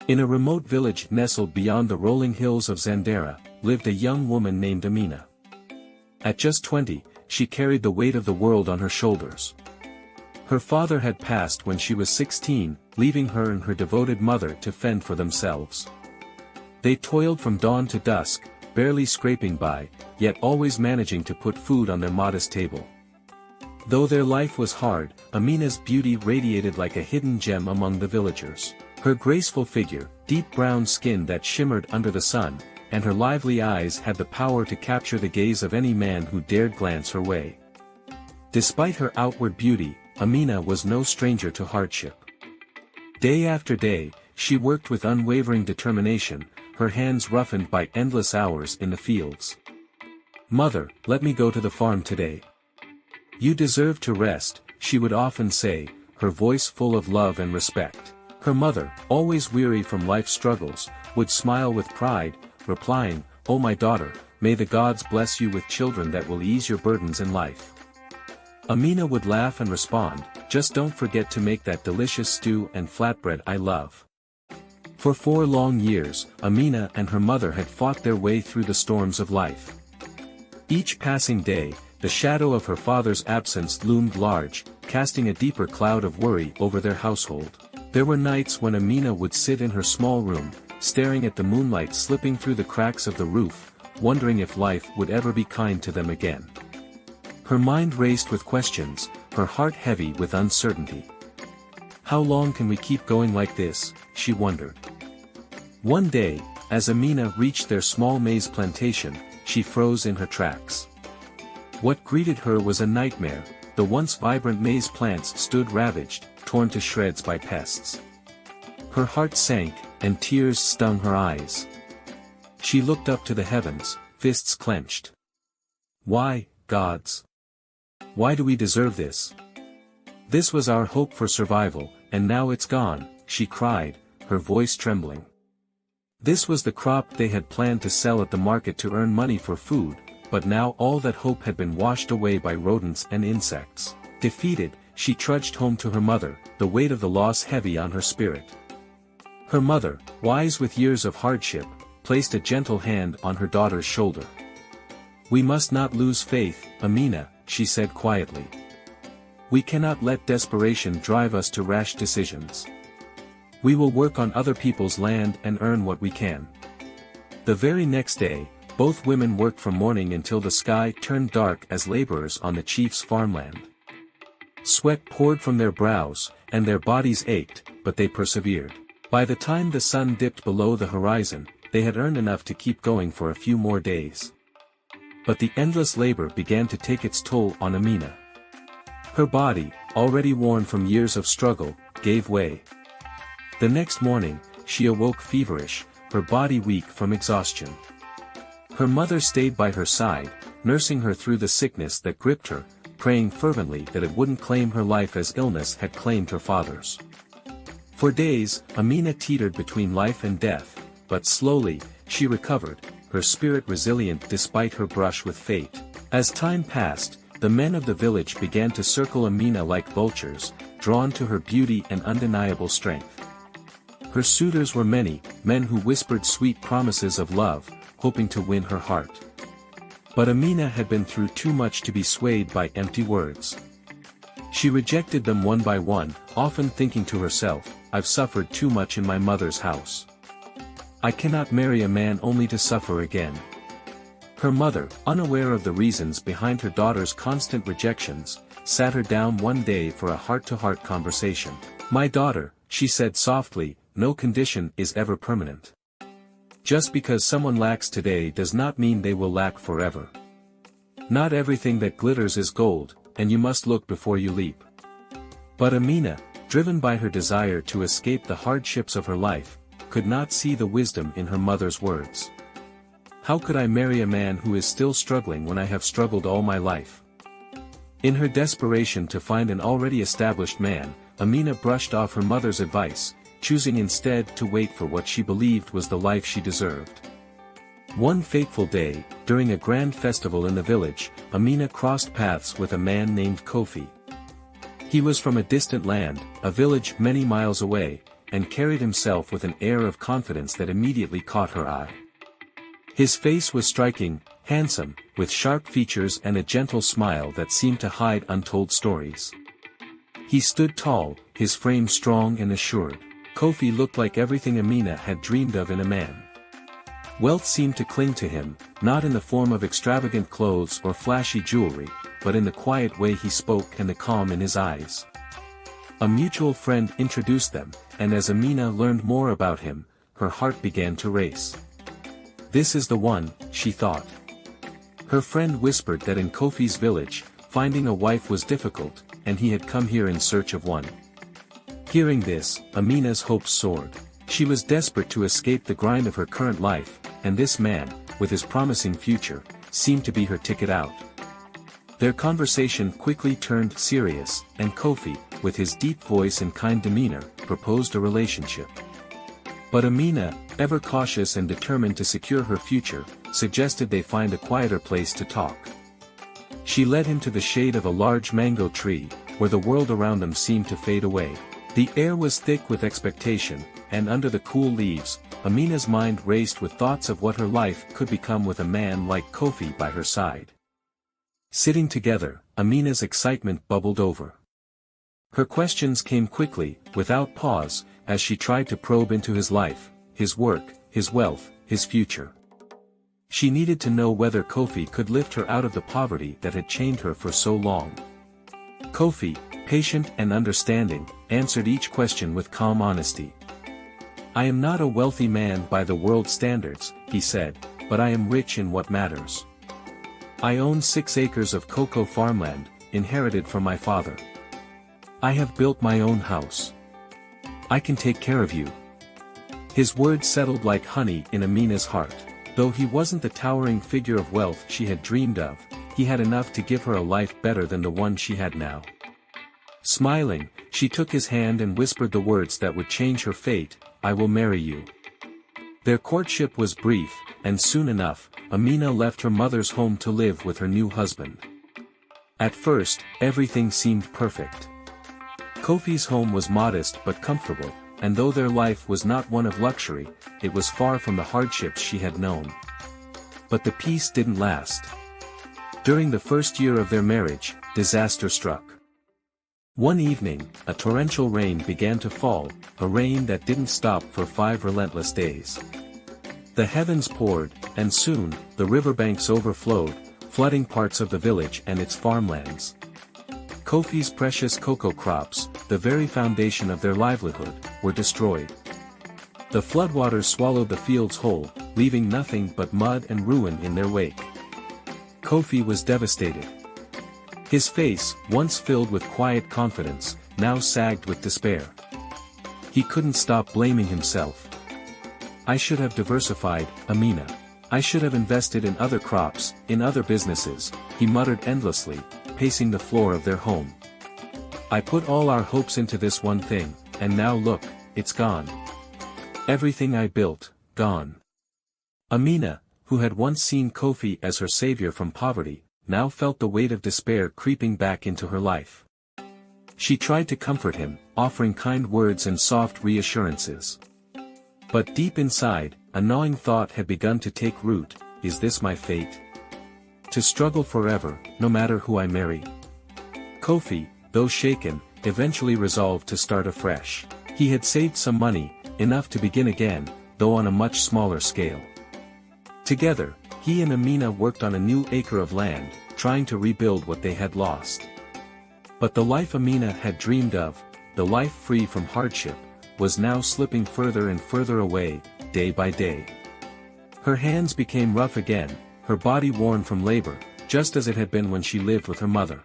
In a remote village nestled beyond the rolling hills of Zandera, lived a young woman named Amina. At just 20, she carried the weight of the world on her shoulders. Her father had passed when she was 16, leaving her and her devoted mother to fend for themselves. They toiled from dawn to dusk, barely scraping by, yet always managing to put food on their modest table. Though their life was hard, Amina's beauty radiated like a hidden gem among the villagers. Her graceful figure, deep brown skin that shimmered under the sun, and her lively eyes had the power to capture the gaze of any man who dared glance her way. Despite her outward beauty, Amina was no stranger to hardship. Day after day, she worked with unwavering determination, her hands roughened by endless hours in the fields. "Mother, let me go to the farm today." "You deserve to rest," she would often say, her voice full of love and respect. Her mother, always weary from life's struggles, would smile with pride, replying, "Oh my daughter, may the gods bless you with children that will ease your burdens in life." Amina would laugh and respond, "Just don't forget to make that delicious stew and flatbread I love." For 4 long years, Amina and her mother had fought their way through the storms of life. Each passing day, the shadow of her father's absence loomed large, casting a deeper cloud of worry over their household. There were nights when Amina would sit in her small room, staring at the moonlight slipping through the cracks of the roof, wondering if life would ever be kind to them again. Her mind raced with questions, her heart heavy with uncertainty. How long can we keep going like this, she wondered. One day, as Amina reached their small maize plantation, she froze in her tracks. What greeted her was a nightmare. The once vibrant maize plants stood ravaged, torn to shreds by pests. Her heart sank, and tears stung her eyes. She looked up to the heavens, fists clenched. "Why, gods? Why do we deserve this? This was our hope for survival, and now it's gone," she cried, her voice trembling. This was the crop they had planned to sell at the market to earn money for food, but now all that hope had been washed away by rodents and insects. Defeated, she trudged home to her mother, the weight of the loss heavy on her spirit. Her mother, wise with years of hardship, placed a gentle hand on her daughter's shoulder. "We must not lose faith, Amina," she said quietly. "We cannot let desperation drive us to rash decisions. We will work on other people's land and earn what we can." The very next day, both women worked from morning until the sky turned dark as laborers on the chief's farmland. Sweat poured from their brows, and their bodies ached, but they persevered. By the time the sun dipped below the horizon, they had earned enough to keep going for a few more days. But the endless labor began to take its toll on Amina. Her body, already worn from years of struggle, gave way. The next morning, she awoke feverish, her body weak from exhaustion. Her mother stayed by her side, nursing her through the sickness that gripped her, praying fervently that it wouldn't claim her life as illness had claimed her father's. For days, Amina teetered between life and death, but slowly, she recovered, her spirit resilient despite her brush with fate. As time passed, the men of the village began to circle Amina like vultures, drawn to her beauty and undeniable strength. Her suitors were many, men who whispered sweet promises of love, hoping to win her heart. But Amina had been through too much to be swayed by empty words. She rejected them one by one, often thinking to herself, "I've suffered too much in my mother's house. I cannot marry a man only to suffer again." Her mother, unaware of the reasons behind her daughter's constant rejections, sat her down one day for a heart-to-heart conversation. "My daughter," she said softly, "no condition is ever permanent. Just because someone lacks today does not mean they will lack forever. Not everything that glitters is gold, and you must look before you leap." But Amina, driven by her desire to escape the hardships of her life, could not see the wisdom in her mother's words. "How could I marry a man who is still struggling when I have struggled all my life?" In her desperation to find an already established man, Amina brushed off her mother's advice, choosing instead to wait for what she believed was the life she deserved. One fateful day, during a grand festival in the village, Amina crossed paths with a man named Kofi. He was from a distant land, a village many miles away, and carried himself with an air of confidence that immediately caught her eye. His face was striking, handsome, with sharp features and a gentle smile that seemed to hide untold stories. He stood tall, his frame strong and assured. Kofi looked like everything Amina had dreamed of in a man. Wealth seemed to cling to him, not in the form of extravagant clothes or flashy jewelry, but in the quiet way he spoke and the calm in his eyes. A mutual friend introduced them, and as Amina learned more about him, her heart began to race. This is the one, she thought. Her friend whispered that in Kofi's village, finding a wife was difficult, and he had come here in search of one. Hearing this, Amina's hopes soared. She was desperate to escape the grind of her current life, and this man, with his promising future, seemed to be her ticket out. Their conversation quickly turned serious, and Kofi, with his deep voice and kind demeanor, proposed a relationship. But Amina, ever cautious and determined to secure her future, suggested they find a quieter place to talk. She led him to the shade of a large mango tree, where the world around them seemed to fade away. The air was thick with expectation, and under the cool leaves, Amina's mind raced with thoughts of what her life could become with a man like Kofi by her side. Sitting together, Amina's excitement bubbled over. Her questions came quickly, without pause, as she tried to probe into his life, his work, his wealth, his future. She needed to know whether Kofi could lift her out of the poverty that had chained her for so long. Kofi, patient and understanding, answered each question with calm honesty. "I am not a wealthy man by the world's standards," he said, "but I am rich in what matters. I own 6 acres of cocoa farmland, inherited from my father. I have built my own house. I can take care of you." His words settled like honey in Amina's heart. Though he wasn't the towering figure of wealth she had dreamed of, he had enough to give her a life better than the one she had now. Smiling, she took his hand and whispered the words that would change her fate, "I will marry you." Their courtship was brief, and soon enough, Amina left her mother's home to live with her new husband. At first, everything seemed perfect. Kofi's home was modest but comfortable, and though their life was not one of luxury, it was far from the hardships she had known. But the peace didn't last. During the first year of their marriage, disaster struck. One evening, a torrential rain began to fall, a rain that didn't stop for 5 relentless days. The heavens poured, and soon, the riverbanks overflowed, flooding parts of the village and its farmlands. Kofi's precious cocoa crops, the very foundation of their livelihood, were destroyed. The floodwaters swallowed the fields whole, leaving nothing but mud and ruin in their wake. Kofi was devastated. His face, once filled with quiet confidence, now sagged with despair. He couldn't stop blaming himself. "I should have diversified, Amina. I should have invested in other crops, in other businesses," he muttered endlessly, pacing the floor of their home. "I put all our hopes into this one thing, and now look, it's gone. Everything I built, gone." Amina, who had once seen Kofi as her savior from poverty, now felt the weight of despair creeping back into her life. She tried to comfort him, offering kind words and soft reassurances. But deep inside, a gnawing thought had begun to take root: is this my fate? To struggle forever, no matter who I marry? Kofi, though shaken, eventually resolved to start afresh. He had saved some money, enough to begin again, though on a much smaller scale. Together, he and Amina worked on a new acre of land, trying to rebuild what they had lost. But the life Amina had dreamed of, the life free from hardship, was now slipping further and further away, day by day. Her hands became rough again, her body worn from labor, just as it had been when she lived with her mother.